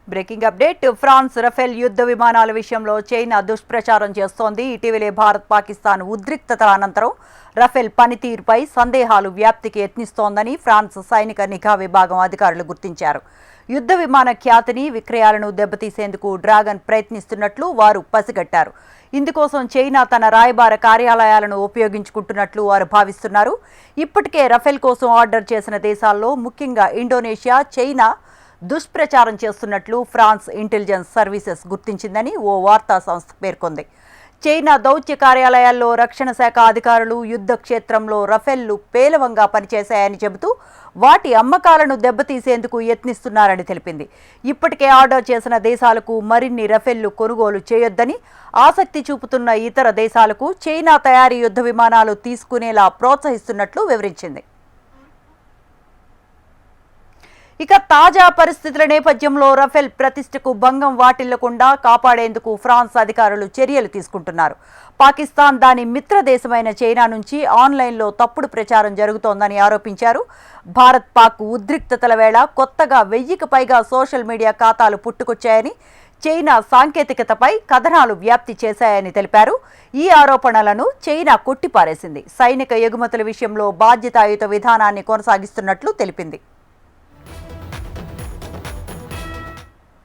Breaking update. France Rafale యుద్ధ విమానాల విషయంలో చైనా దుష్ప్రచారం చేస్తోంది. ఇటీవలే భారత్ పాకిస్తాన్ ఉద్రిక్తతల అనంతరం రఫేల్ పనితీరుపై సందేహాలు వ్యాప్తికి యత్నిస్తోందని ఫ్రాన్స్ సైనిక నిఘా విభాగం అధికారులు గుర్తించారు. యుద్ధ విమాన ఖ్యాతిని, విక్రయాలను దెబ్బతీసేందుకు డ్రాగన్ ప్రయత్నిస్తున్నట్లు వారు పసిగట్టారు. ఇందుకోసం చైనా తన రాయబార కార్యాలయాలను ఉపయోగించుకుంటున్నట్లు వారు భావిస్తున్నారు. ఇప్పటికే రఫేల్ కోసం ఆర్డర్ చేసిన దేశాల్లో ముఖ్యంగా ఇండోనేషియా, చైనా దుష్ప్రచారం చేస్తున్నట్లు ఫ్రాన్స్ ఇంటెలిజెన్స్ సర్వీసెస్ గుర్తించిందని ఓ వార్తా సంస్థ పేర్కొంది. చైనా దౌత్య కార్యాలయాల్లో రక్షణ శాఖ అధికారులు యుద్ధ క్షేత్రంలో రఫేల్లు పేలవంగా పనిచేశాయని చెబుతూ వాటి అమ్మకాలను దెబ్బతీసేందుకు యత్నిస్తున్నారని తెలిపింది. ఇప్పటికే ఆర్డర్ చేసిన దేశాలకు మరిన్ని రఫేల్లు కొనుగోలు చేయొద్దని, ఆసక్తి చూపుతున్న ఇతర దేశాలకు చైనా తయారీ యుద్ధ విమానాలు తీసుకునేలా ప్రోత్సహిస్తున్నట్లు వివరించింది. ఇక తాజా పరిస్థితుల నేపథ్యంలో రఫేల్ ప్రతిష్టకు భంగం వాటిల్లకుండా కాపాడేందుకు ఫ్రాన్స్ అధికారులు చర్యలు తీసుకుంటున్నారు. పాకిస్తాన్ దాని మిత్ర దేశమైన చైనా నుంచి ఆన్లైన్లో తప్పుడు ప్రచారం జరుగుతోందని ఆరోపించారు. భారత్ పాక్ ఉద్రిక్తతల వేళ కొత్తగా 1000కి పైగా సోషల్ మీడియా ఖాతాలు పుట్టుకొచ్చాయని, చైనా సాంకేతికతపై కథనాలు వ్యాప్తి చేశాయని తెలిపారు. ఈ ఆరోపణలను చైనా కొట్టిపారేసింది. సైనిక ఎగుమతుల విషయంలో బాధ్యతాయుత విధానాన్ని కొనసాగిస్తున్నట్లు తెలిపింది.